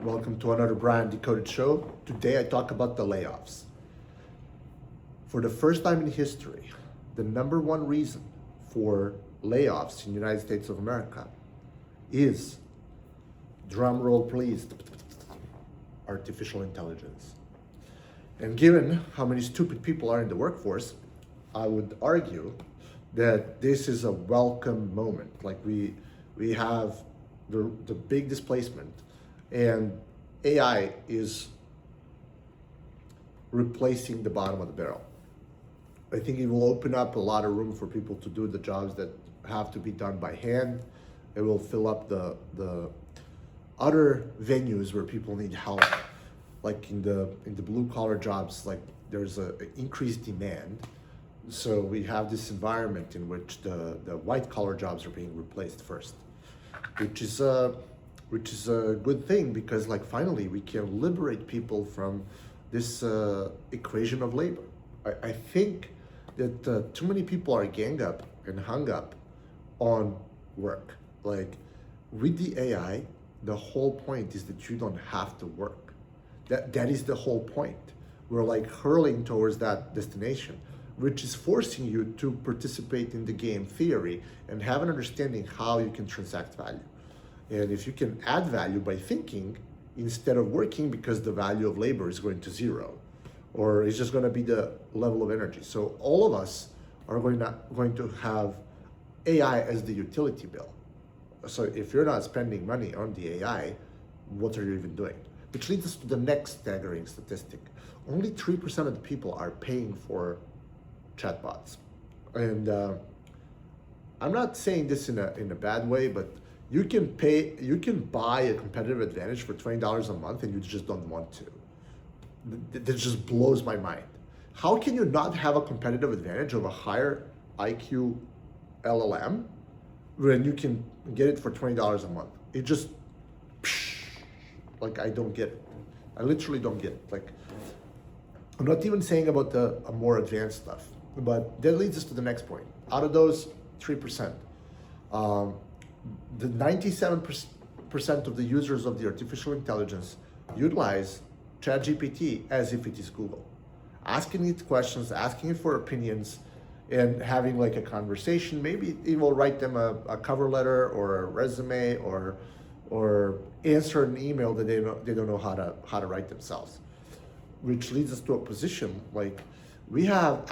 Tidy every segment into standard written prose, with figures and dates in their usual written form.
Welcome to another Brand Decoded show. Today I talk about the layoffs. For the first time in history, the number one reason for layoffs in the United States of America is, drum roll please, artificial intelligence. And given how many stupid people are in the workforce, I would argue that this is a welcome moment. Like we have the big displacement, and AI is replacing the bottom of the barrel. I think it will open up a lot of room for people to do the jobs that have to be done by hand. It will fill up the other venues where people need help, like in the blue collar jobs. Like there's a increased demand, so we have this environment in which the white collar jobs are being replaced first, which is a good thing, because like finally we can liberate people from this equation of labor. I think that too many people are gang up and hung up on work. Like with the AI, the whole point is that you don't have to work. That is the whole point. We're like hurling towards that destination, which is forcing you to participate in the game theory and have an understanding how you can transact value. And if you can add value by thinking instead of working, because the value of labor is going to zero, or it's just going to be the level of energy. So all of us are going to have AI as the utility bill. So if you're not spending money on the AI, what are you even doing? Which leads us to the next staggering statistic. Only 3% of the people are paying for chatbots. And I'm not saying this in a bad way, but you can buy a competitive advantage for $20 a month, and you just don't want to. That just blows my mind. How can you not have a competitive advantage of a higher IQ LLM when you can get it for $20 a month? It just, like, I don't get it. I literally don't get it. Like, I'm not even saying about the more advanced stuff, but that leads us to the next point. Out of those 3%, the 97% of the users of the artificial intelligence utilize ChatGPT as if it is Google, asking it questions, asking it for opinions, and having like a conversation. Maybe it will write them a cover letter or a resume, or answer an email that they don't know how to write themselves. Which leads us to a position like we have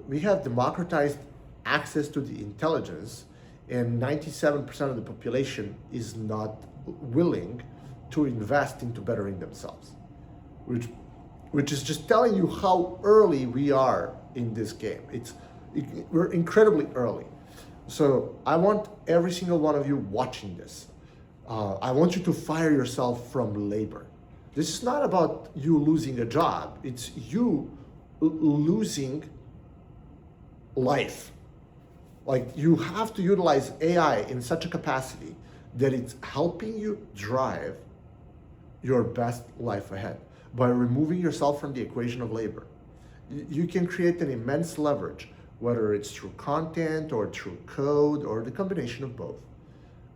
democratized access to the intelligence, and 97% of the population is not willing to invest into bettering themselves, which is just telling you how early we are in this game. We're incredibly early. So I want every single one of you watching this, I want you to fire yourself from labor. This is not about you losing a job. It's you losing life. Like, you have to utilize AI in such a capacity that it's helping you drive your best life ahead by removing yourself from the equation of labor. You can create an immense leverage, whether it's through content or through code or the combination of both.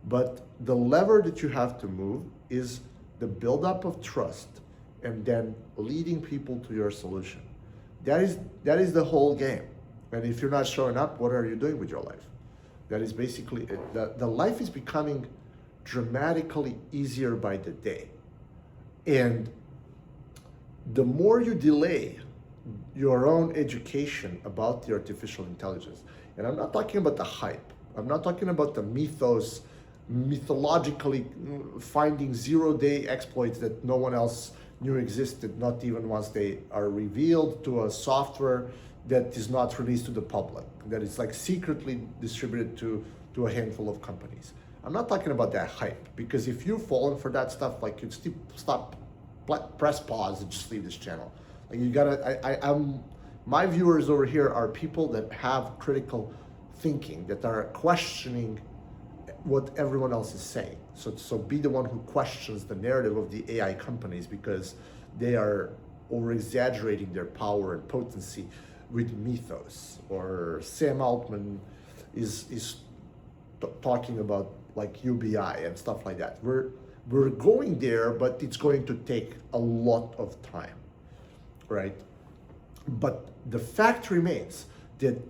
But the lever that you have to move is the buildup of trust and then leading people to your solution. That is the whole game. And if you're not showing up, what are you doing with your life? That is basically it. The life is becoming dramatically easier by the day. And the more you delay your own education about the artificial intelligence, and I'm not talking about the hype, I'm not talking about the mythologically finding zero-day exploits that no one else knew existed, not even once they are revealed to a software that is not released to the public, that is like secretly distributed to a handful of companies. I'm not talking about that hype, because if you've fallen for that stuff, like, you'd stop, press pause and just leave this channel. Like, you gotta, my viewers over here are people that have critical thinking, that are questioning what everyone else is saying. So be the one who questions the narrative of the AI companies, because they are over-exaggerating their power and potency with mythos. Or Sam Altman is talking about like UBI and stuff like that. We're going there, but it's going to take a lot of time, right? But the fact remains that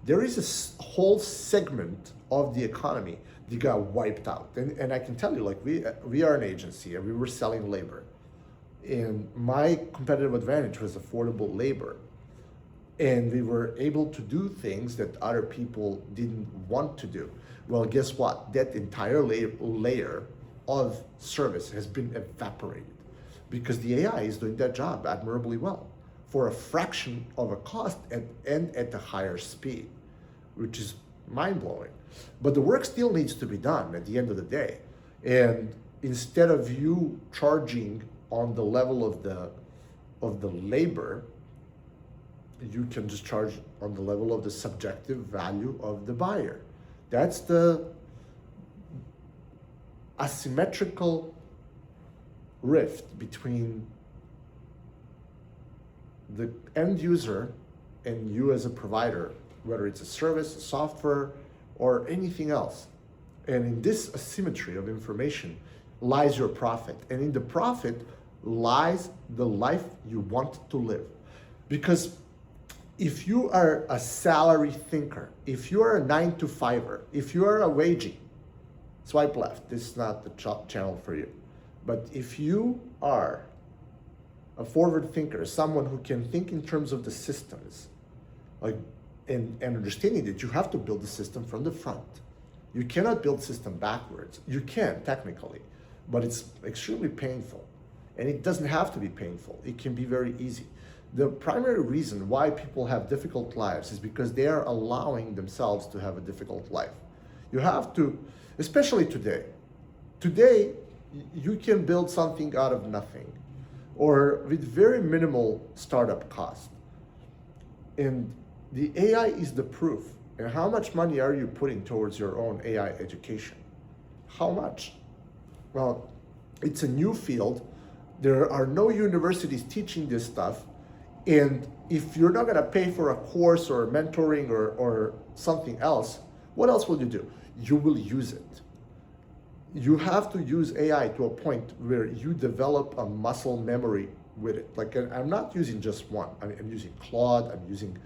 there is a whole segment of the economy that got wiped out. And I can tell you, like, we are an agency and we were selling labor. And my competitive advantage was affordable labor. And we were able to do things that other people didn't want to do. Well, guess what? That entire layer of service has been evaporated because the AI is doing that job admirably well for a fraction of a cost and at a higher speed, which is mind-blowing. But the work still needs to be done at the end of the day. And instead of you charging on the level of the labor, you can just charge on the level of the subjective value of the buyer. That's the asymmetrical rift between the end user and you as a provider, whether it's a service, a software, or anything else. And in this asymmetry of information lies your profit. And in the profit lies the life you want to live. Because if you are a salary thinker, if you are a 9-to-5er, if you are a waging, swipe left, this is not the channel for you. But if you are a forward thinker, someone who can think in terms of the systems, like, and understanding that you have to build the system from the front. You cannot build system backwards. You can, technically, but it's extremely painful. And it doesn't have to be painful. It can be very easy. The primary reason why people have difficult lives is because they are allowing themselves to have a difficult life. You have to, especially today. Today, you can build something out of nothing or with very minimal startup cost. And the AI is the proof. And how much money are you putting towards your own AI education? How much? Well, it's a new field. There are no universities teaching this stuff. And if you're not gonna pay for a course or mentoring or something else, what else will you do? You will use it. You have to use AI to a point where you develop a muscle memory with it. Like, I'm not using just one. I'm using Claude, I'm using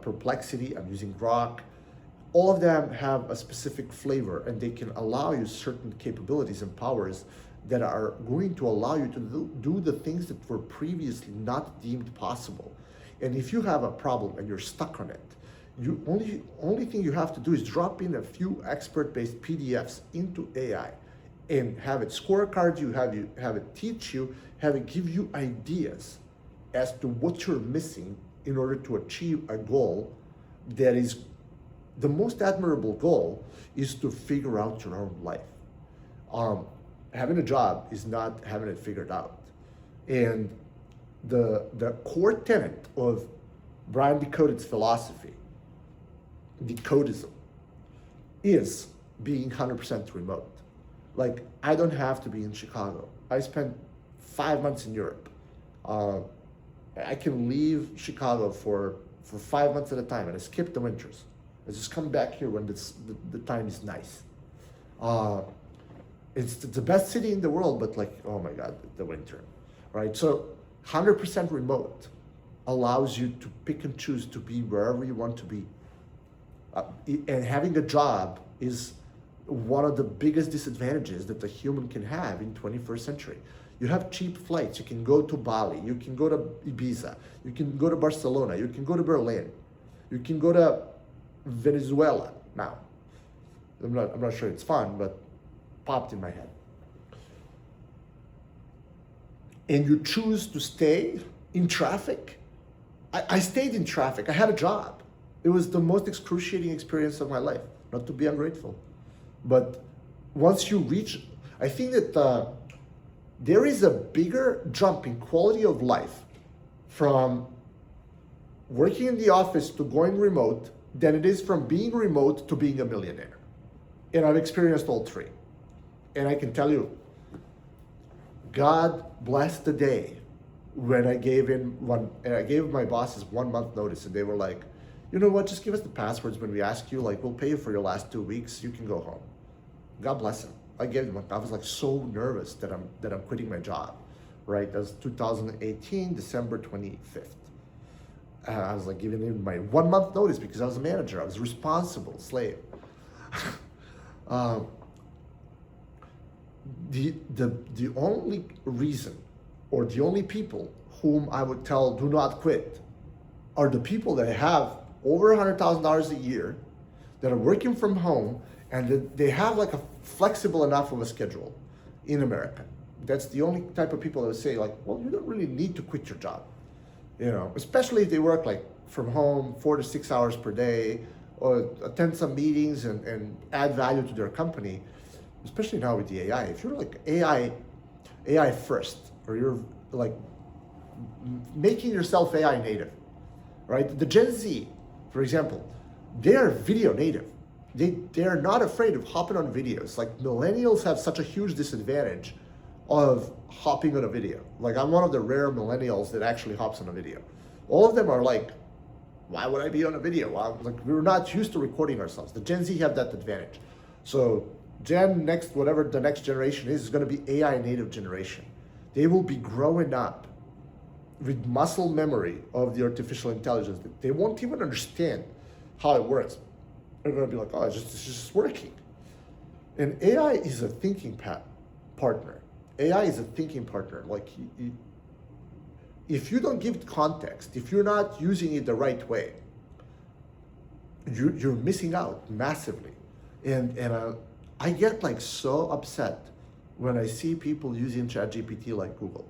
Perplexity, I'm using Grok. All of them have a specific flavor and they can allow you certain capabilities and powers that are going to allow you to do the things that were previously not deemed possible. And if you have a problem and you're stuck on it, you only thing you have to do is drop in a few expert-based PDFs into AI and have it scorecard you, have it teach you, have it give you ideas as to what you're missing in order to achieve a goal that is the most admirable goal is to figure out your own life. Having a job is not having it figured out. And the core tenet of Brian Decoded's philosophy, Decodism, is being 100% remote. Like, I don't have to be in Chicago. I spent 5 months in Europe. I can leave Chicago for 5 months at a time and I skip the winters. I just come back here when the time is nice. It's the best city in the world, but like, oh my God, the winter, right? So 100% remote allows you to pick and choose to be wherever you want to be. And having a job is one of the biggest disadvantages that a human can have in 21st century. You have cheap flights. You can go to Bali. You can go to Ibiza. You can go to Barcelona. You can go to Berlin. You can go to Venezuela now. I'm not sure it's fun, but popped in my head. And you choose to stay in traffic. I stayed in traffic. I had a job. It was the most excruciating experience of my life. Not to be ungrateful, but once you reach, I think that there is a bigger jump in quality of life from working in the office to going remote than it is from being remote to being a millionaire. And I've experienced all three. And I can tell you, God bless the day when I gave my bosses 1 month notice and they were like, you know what, just give us the passwords when we ask you, like, we'll pay you for your last 2 weeks, you can go home. God bless him. I was like so nervous that I'm quitting my job, right? That was 2018, December 25th. I was like giving him my 1 month notice because I was a manager. I was responsible slave. um, the only reason, or the only people whom I would tell do not quit, are the people that have over $100,000 a year, that are working from home, and that they have like a flexible enough of a schedule in America. That's the only type of people that would say like, well, you don't really need to quit your job, especially if they work like from home 4 to 6 hours per day, or attend some meetings and add value to their company. Especially now with the AI, if you're like AI first, or you're like making yourself AI native, right? The Gen Z, for example, they are video native. They are not afraid of hopping on videos. Like millennials have such a huge disadvantage of hopping on a video. Like I'm one of the rare millennials that actually hops on a video. All of them are like, why would I be on a video? Well, like we're not used to recording ourselves. The Gen Z have that advantage. So whatever the next generation is going to be AI native generation. They will be growing up with muscle memory of the artificial intelligence. They won't even understand how it works. They're going to be like, oh, it's just working. And AI is a thinking partner. AI is a thinking partner. Like, if you don't give it context, if you're not using it the right way, you're missing out massively. And I get like so upset when I see people using ChatGPT like Google.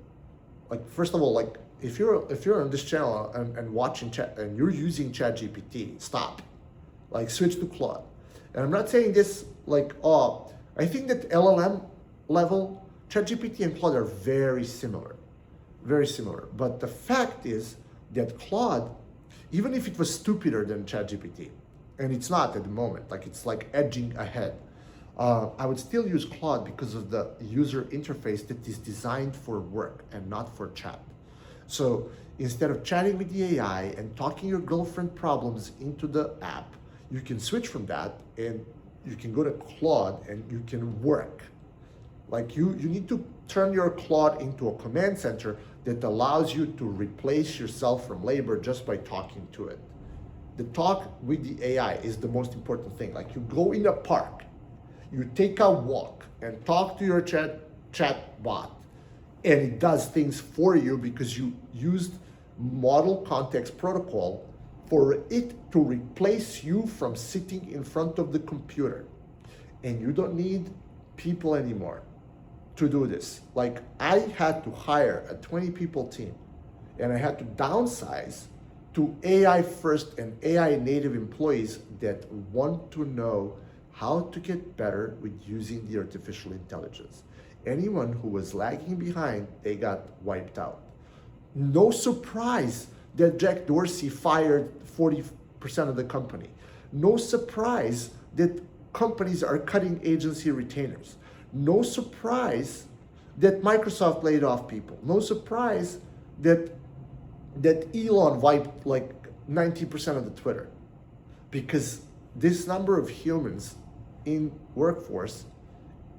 Like, first of all, like if you're on this channel and watching chat and you're using ChatGPT, stop. Like switch to Claude. And I'm not saying this like, oh, I think that LLM level, ChatGPT and Claude are very similar. Very similar. But the fact is that Claude, even if it was stupider than ChatGPT, and it's not at the moment, like it's like edging ahead, I would still use Claude because of the user interface that is designed for work and not for chat. So instead of chatting with the AI and talking your girlfriend problems into the app, you can switch from that and you can go to Claude and you can work. Like you need to turn your Claude into a command center that allows you to replace yourself from labor just by talking to it. The talk with the AI is the most important thing. Like you go in a park, you take a walk and talk to your chat bot, and it does things for you because you used model context protocol for it to replace you from sitting in front of the computer. And you don't need people anymore to do this. Like I had to hire a 20 people team and I had to downsize to AI first and AI native employees that want to know how to get better with using the artificial intelligence. Anyone who was lagging behind, they got wiped out. No surprise that Jack Dorsey fired 40% of the company. No surprise that companies are cutting agency retainers. No surprise that Microsoft laid off people. No surprise that Elon wiped like 90% of the Twitter. Because this number of humans in workforce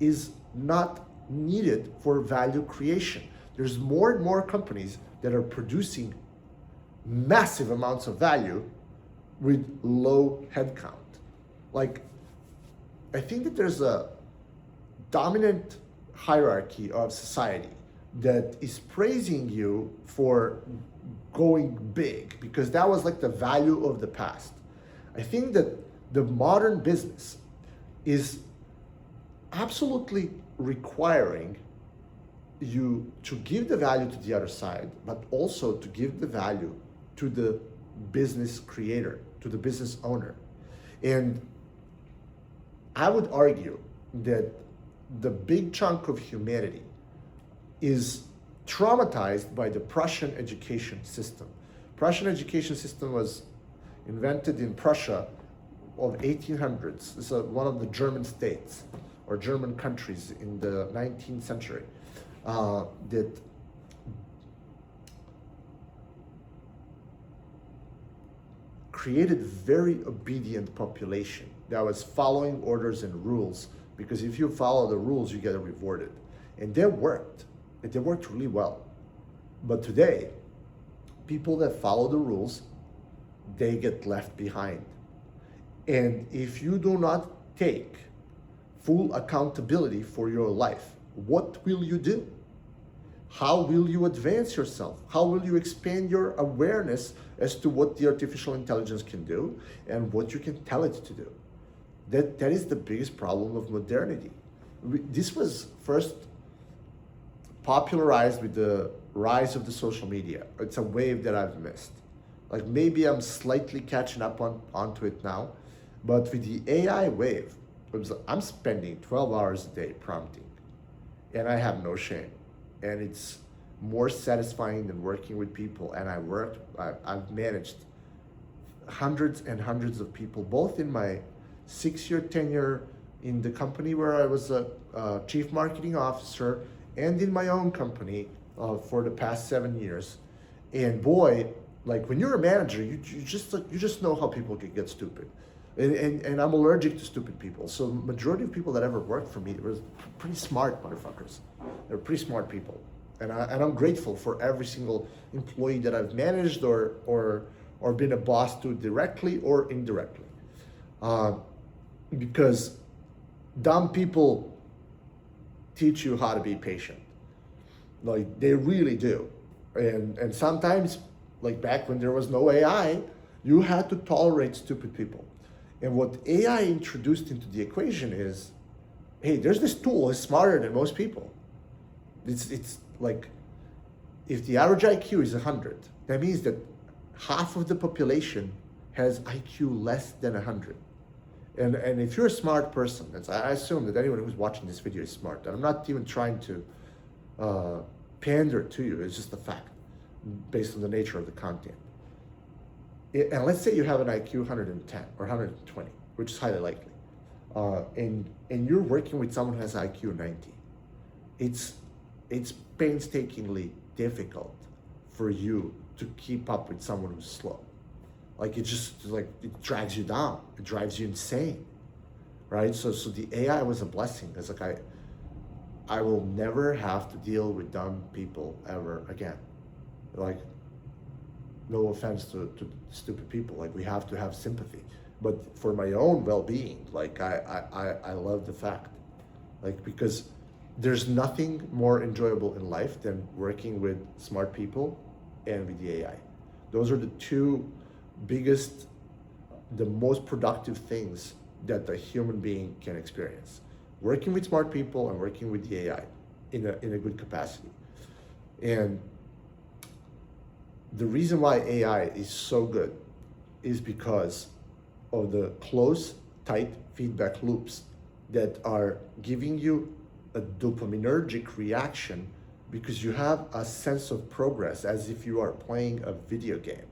is not needed for value creation. There's more and more companies that are producing massive amounts of value with low headcount. Like, I think that there's a dominant hierarchy of society that is praising you for going big because that was like the value of the past. I think that the modern business is absolutely requiring you to give the value to the other side, but also to give the value to the business creator, to the business owner. And I would argue that the big chunk of humanity is traumatized by the Prussian education system. Prussian education system was invented in Prussia of 1800s. It's one of the German states or German countries in the 19th century that created very obedient population that was following orders and rules because if you follow the rules, you get rewarded. And they worked. They worked really well. But today, people that follow the rules, they get left behind. And if you do not take full accountability for your life, what will you do? How will you advance yourself? How will you expand your awareness as to what the artificial intelligence can do and what you can tell it to do? That is the biggest problem of modernity. This was first popularized with the rise of the social media. It's a wave that I've missed. Like maybe I'm slightly catching up onto it now, but with the AI wave, I'm spending 12 hours a day prompting, and I have no shame. And it's more satisfying than working with people. And I've managed hundreds and hundreds of people, both in my 6-year tenure in the company where I was a chief marketing officer, and in my own company for the past 7 years. And boy, like when you're a manager, you just know how people can get stupid. And I'm allergic to stupid people. So majority of people that ever worked for me were pretty smart motherfuckers. They're pretty smart people. And I'm grateful for every single employee that I've managed or been a boss to directly or indirectly. Because dumb people teach you how to be patient. Like they really do. And sometimes, like back when there was no AI, you had to tolerate stupid people. And what AI introduced into the equation is, hey, there's this tool that's smarter than most people. It's like, if the average IQ is 100, that means that half of the population has IQ less than 100. And if you're a smart person, I assume that anyone who's watching this video is smart. And I'm not even trying to pander to you, it's just a fact based on the nature of the content. And let's say you have an IQ 110 or 120, which is highly likely, and you're working with someone who has IQ 90. It's painstakingly difficult for you to keep up with someone who's slow. Like it drags you down. It drives you insane, right? So the AI was a blessing. It's like I will never have to deal with dumb people ever again. Like, no offense to stupid people, like we have to have sympathy, but for my own well-being, like I love the fact, like, because there's nothing more enjoyable in life than working with smart people and with the AI. Those are the two biggest, the most productive things that a human being can experience: working with smart people and working with the AI in a good capacity. And the reason why AI is so good is because of the close, tight feedback loops that are giving you a dopaminergic reaction because you have a sense of progress as if you are playing a video game.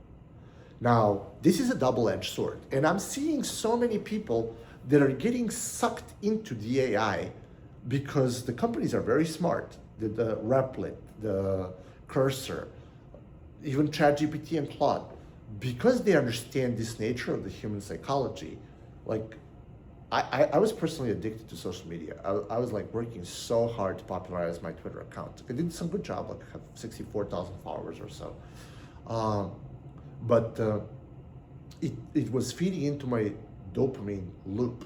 Now, this is a double-edged sword, and I'm seeing so many people that are getting sucked into the AI because the companies are very smart. The Replit, the Cursor, even ChatGPT and Claude, because they understand this nature of the human psychology. Like, I was personally addicted to social media. I was like working so hard to popularize my Twitter account. I did some good job, like I have 64,000 followers or so. But it was feeding into my dopamine loop,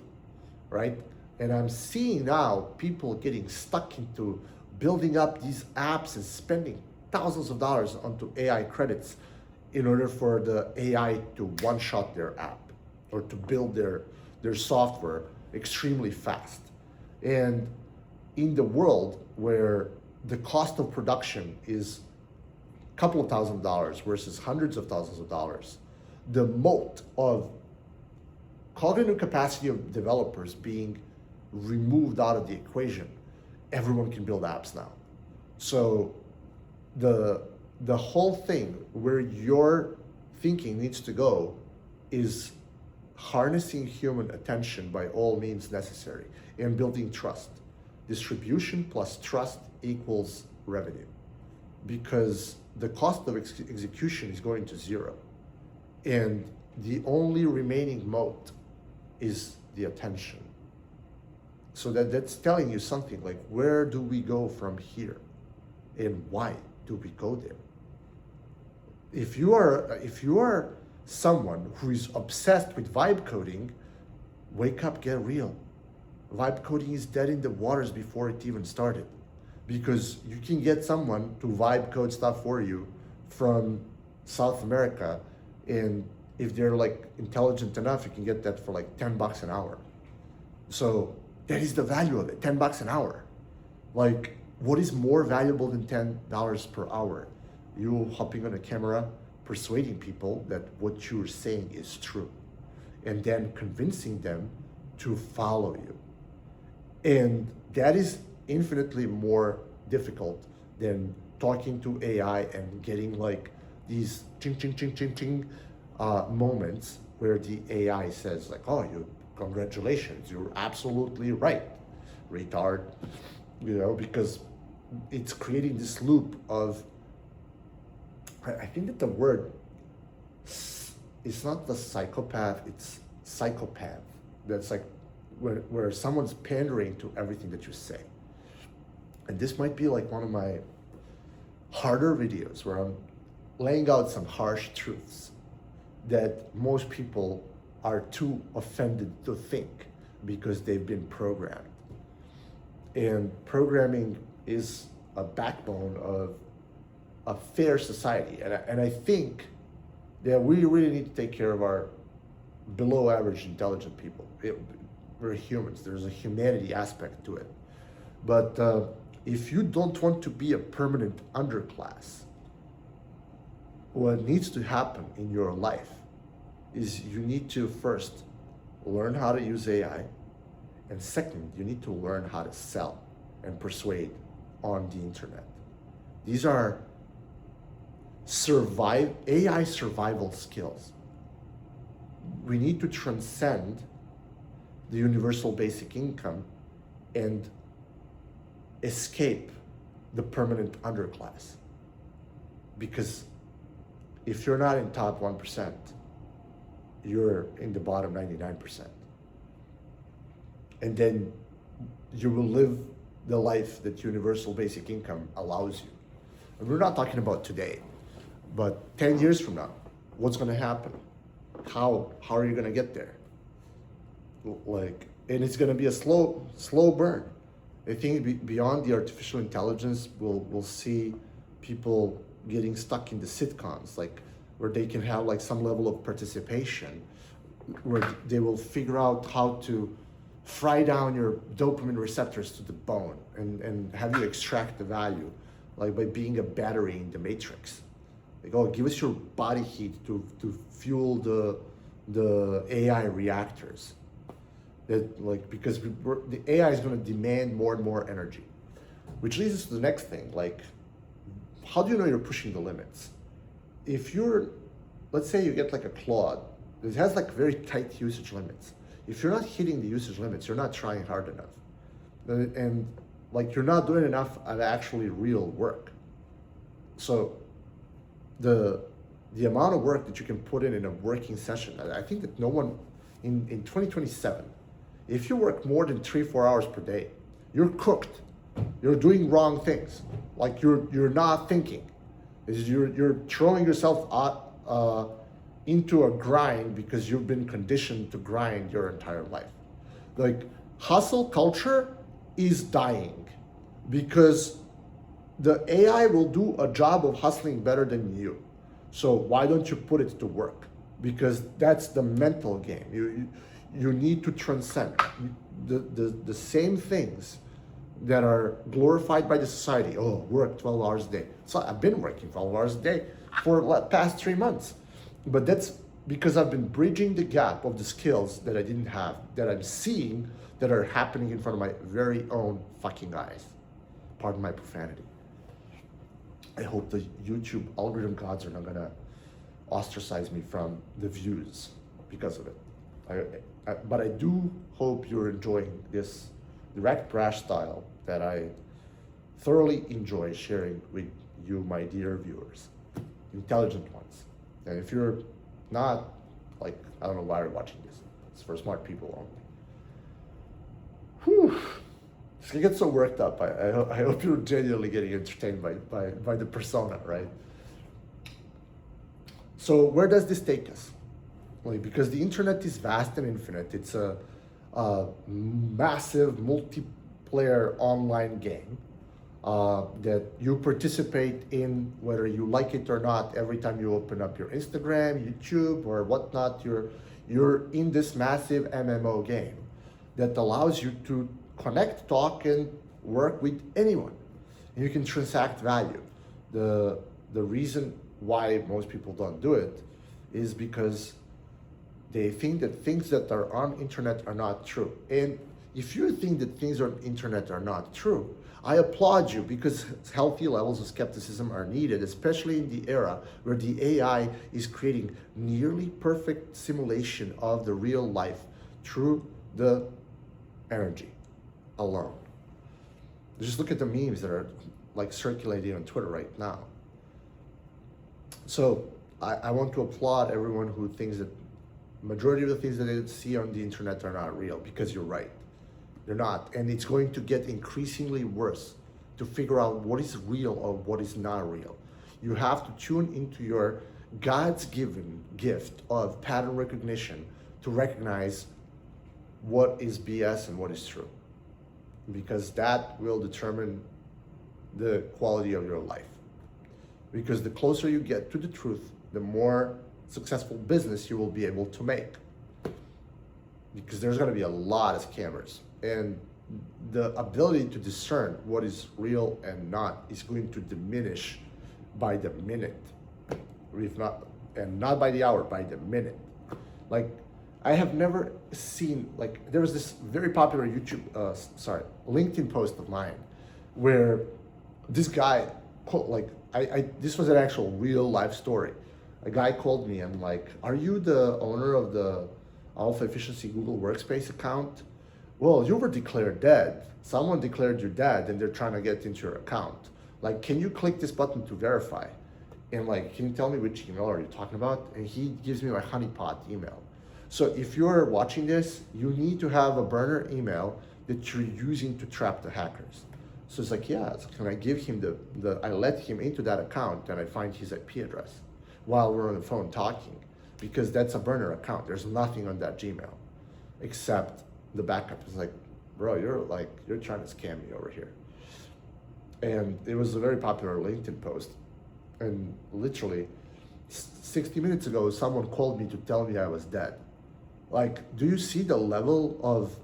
right? And I'm seeing now people getting stuck into building up these apps and spending thousands of dollars onto AI credits in order for the AI to one-shot their app or to build their software extremely fast. And in the world where the cost of production is a couple of $1,000s versus hundreds of thousands of dollars, the moat of cognitive capacity of developers being removed out of the equation, everyone can build apps now. So the whole thing where your thinking needs to go is harnessing human attention by all means necessary and building trust. Distribution plus trust equals revenue, because the cost of execution is going to zero. And the only remaining moat is the attention. So that's telling you something like, where do we go from here, and why do we go there? If you are someone who is obsessed with vibe coding, wake up, get real. Vibe coding is dead in the waters before it even started, because you can get someone to vibe code stuff for you from South America, and if they're like intelligent enough, you can get that for like $10 an hour. So that is the value of it, $10 an hour. Like, what is more valuable than $10 per hour? You hopping on a camera, persuading people that what you're saying is true, and then convincing them to follow you. And that is infinitely more difficult than talking to AI and getting like these ching, ching, ching, ching, ching moments where the AI says like, oh, congratulations, you're absolutely right, retard, because it's creating this loop of, I think that the word, it's not the psychopath, it's psychopath. That's like where someone's pandering to everything that you say. And this might be like one of my harder videos where I'm laying out some harsh truths that most people are too offended to think because they've been programmed. And programming is a backbone of a fair society. And I think that we really need to take care of our below average intelligent people. We're humans, there's a humanity aspect to it. But if you don't want to be a permanent underclass, what needs to happen in your life is you need to first learn how to use AI, and second, you need to learn how to sell and persuade on the internet. These are AI survival skills. We need to transcend the universal basic income and escape the permanent underclass. Because if you're not in top 1%, you're in the bottom 99%. And then you will live the life that universal basic income allows you. And we're not talking about today, but 10 years from now, what's gonna happen? How are you gonna get there? And it's gonna be a slow burn. I think beyond the artificial intelligence, we'll see people getting stuck in the sitcoms, like where they can have like some level of participation, where they will figure out how to fry down your dopamine receptors to the bone and have you extract the value, like by being a battery in the matrix. Like, oh, give us your body heat to fuel the AI reactors. That, like, because the AI is going to demand more and more energy, which leads us to the next thing. Like, how do you know you're pushing the limits? If let's say you get like a Claude, it has like very tight usage limits. If you're not hitting the usage limits, you're not trying hard enough. And like, you're not doing enough of actually real work. So the amount of work that you can put in a working session, I think that no one in 2027, if you work more than 3-4 hours per day, you're cooked. You're doing wrong things. Like, you're not thinking. You're throwing yourself out, into a grind because you've been conditioned to grind your entire life. Like, hustle culture is dying because the AI will do a job of hustling better than you. So why don't you put it to work? Because that's the mental game. You need to transcend the same things that are glorified by the society. Oh, work 12 hours a day. So I've been working 12 hours a day for the past 3 months. But that's because I've been bridging the gap of the skills that I didn't have, that I'm seeing that are happening in front of my very own fucking eyes. Pardon my profanity. I hope the YouTube algorithm gods are not gonna ostracize me from the views because of it. But I do hope you're enjoying this direct brash style that I thoroughly enjoy sharing with you, my dear viewers, intelligent ones. And if you're not, like, I don't know why you're watching this. It's for smart people only. Whew. I get so worked up. I hope you're genuinely getting entertained by the persona, right? So where does this take us? Well, because the internet is vast and infinite. It's a massive multiplayer online game that you participate in, whether you like it or not. Every time you open up your Instagram, YouTube, or whatnot, you're in this massive MMO game that allows you to connect, talk, and work with anyone. And you can transact value. The reason why most people don't do it is because they think that things that are on internet are not true. And if you think that things on internet are not true, I applaud you, because healthy levels of skepticism are needed, especially in the era where the AI is creating nearly perfect simulation of the real life through the energy alone. Just look at the memes that are like circulating on Twitter right now. So I want to applaud everyone who thinks that majority of the things that they see on the internet are not real, because you're right. They're not. And it's going to get increasingly worse to figure out what is real or what is not real. You have to tune into your God's given gift of pattern recognition to recognize what is BS and what is true, because that will determine the quality of your life. Because the closer you get to the truth, the more successful business you will be able to make. Because there's going to be a lot of scammers, and the ability to discern what is real and not is going to diminish by the minute, if not, and not by the hour, by the minute. Like, I have never seen, like, there was this very popular LinkedIn post of mine where this guy, this was an actual real life story. A guy called me and like, are you the owner of the Alpha Efficiency Google Workspace account? Well, you were declared dead. Someone declared you dead and they're trying to get into your account. Like, can you click this button to verify? And like, can you tell me which email are you talking about? And he gives me my honeypot email. So if you're watching this, you need to have a burner email that you're using to trap the hackers. So it's like, yeah, can I give him I let him into that account and I find his IP address while we're on the phone talking, because that's a burner account. There's nothing on that Gmail except the backup. It's like, bro, you're trying to scam me over here. And it was a very popular LinkedIn post. And literally 60 minutes ago, someone called me to tell me I was dead. Like, do you see the level of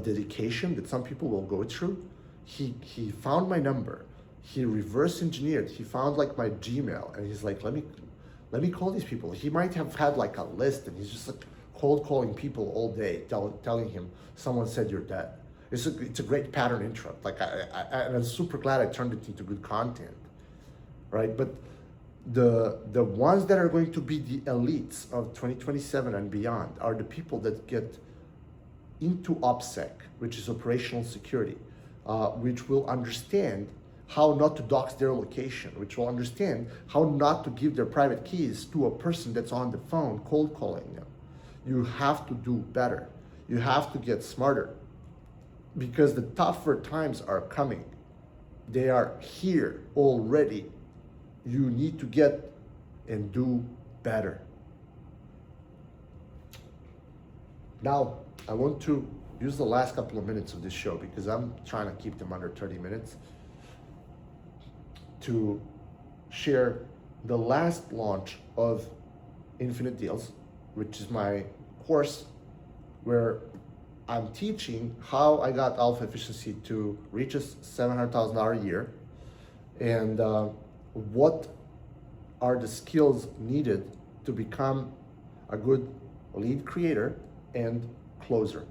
dedication that some people will go through? He found my number. He reverse engineered. He found like my Gmail, and he's like, let me call these people. He might have had like a list, and he's just like cold calling people all day, telling him someone said you're dead. It's a great pattern interrupt. Like I'm super glad I turned it into good content, right? But the ones that are going to be the elites of 2027 and beyond are the people that get into OPSEC, which is operational security, which will understand how not to dox their location, which will understand how not to give their private keys to a person that's on the phone cold calling them. You have to do better. You have to get smarter, because the tougher times are coming. They are here already. You need to get and do better. Now, I want to use the last couple of minutes of this show, because I'm trying to keep them under 30 minutes, to share the last launch of Infinite Deals, which is my course where I'm teaching how I got Alpha Efficiency to reach a $700,000 a year, and what are the skills needed to become a good lead creator and closer.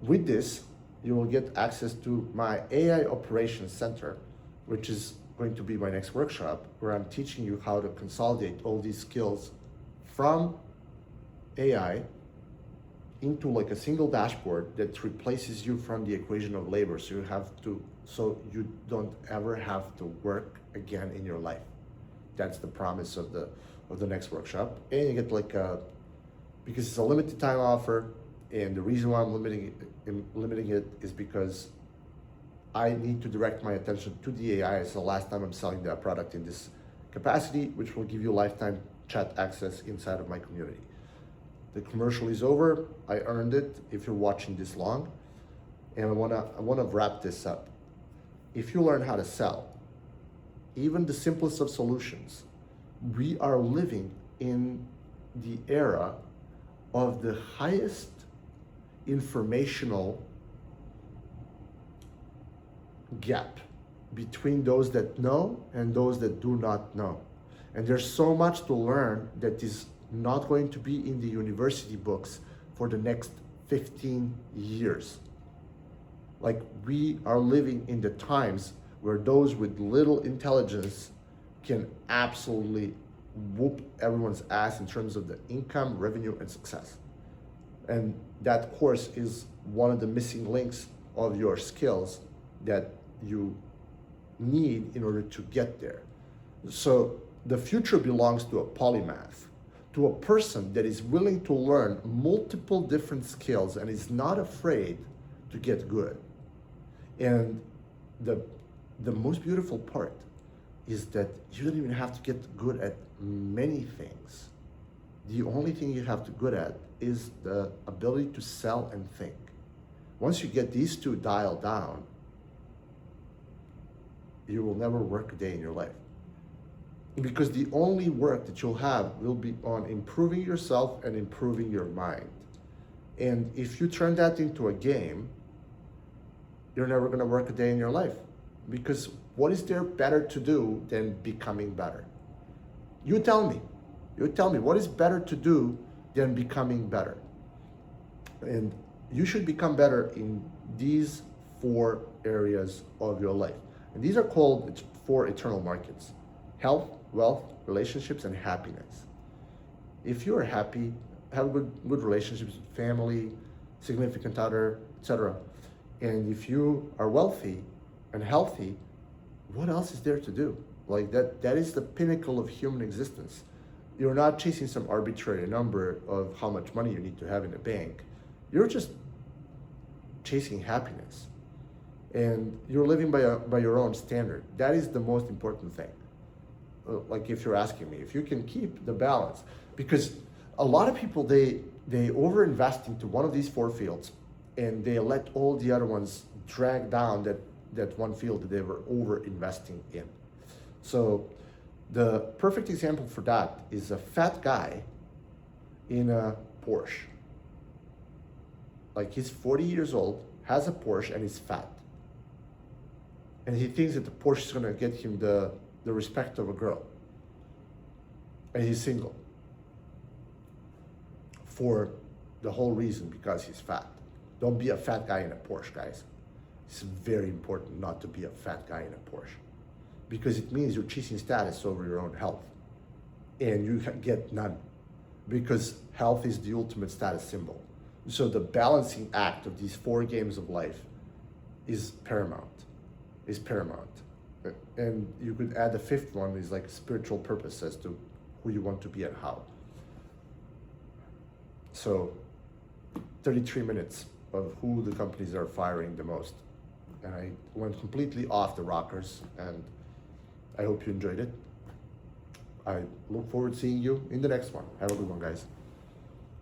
With this, you will get access to my AI Operations Center, which is going to be my next workshop, where I'm teaching you how to consolidate all these skills from AI into like a single dashboard that replaces you from the equation of labor. So you don't ever have to work again in your life. That's the promise of the next workshop. And you get like because it's a limited time offer, And the reason why I'm limiting it is because I need to direct my attention to the AI. It's the last time I'm selling that product in this capacity, which will give you lifetime chat access inside of my community. The commercial is over. I earned it if you're watching this long. And I wanna wrap this up. If you learn how to sell, even the simplest of solutions, we are living in the era of the highest informational gap between those that know and those that do not know. And there's so much to learn that is not going to be in the university books for the next 15 years. Like, we are living in the times where those with little intelligence can absolutely whoop everyone's ass in terms of the income, revenue, and success. And that course is one of the missing links of your skills that you need in order to get there. So the future belongs to a polymath, to a person that is willing to learn multiple different skills and is not afraid to get good. And the most beautiful part is that you don't even have to get good at many things. The only thing you have to good at is the ability to sell and think. Once you get these two dialed down, you will never work a day in your life. Because the only work that you'll have will be on improving yourself and improving your mind. And if you turn that into a game, you're never gonna work a day in your life. Because what is there better to do than becoming better? You tell me, what is better to do than becoming better? And you should become better in these 4 areas of your life. And these are called 4 eternal markets: health, wealth, relationships, and happiness. If you're happy, have good relationships with family, significant other, etc. And if you are wealthy and healthy, what else is there to do? Like that is the pinnacle of human existence. You're not chasing some arbitrary number of how much money you need to have in the bank. You're just chasing happiness. And you're living by your own standard. That is the most important thing. Like, if you're asking me, if you can keep the balance, because a lot of people, they overinvest into one of these 4 fields, and they let all the other ones drag down that one field that they were over investing in. So the perfect example for that is a fat guy in a Porsche. Like, he's 40 years old, has a Porsche, and he's fat. And he thinks that the Porsche is gonna get him the respect of a girl. And he's single. For the whole reason, because he's fat. Don't be a fat guy in a Porsche, guys. It's very important not to be a fat guy in a Porsche, because it means you're chasing status over your own health, and you get none, because health is the ultimate status symbol. So the balancing act of these 4 games of life is paramount. And you could add a 5th one, is like spiritual purpose, as to who you want to be and how. So 33 minutes of who the companies are firing the most. And I went completely off the rockers, and I hope you enjoyed it. I look forward to seeing you in the next one. Have a good one, guys.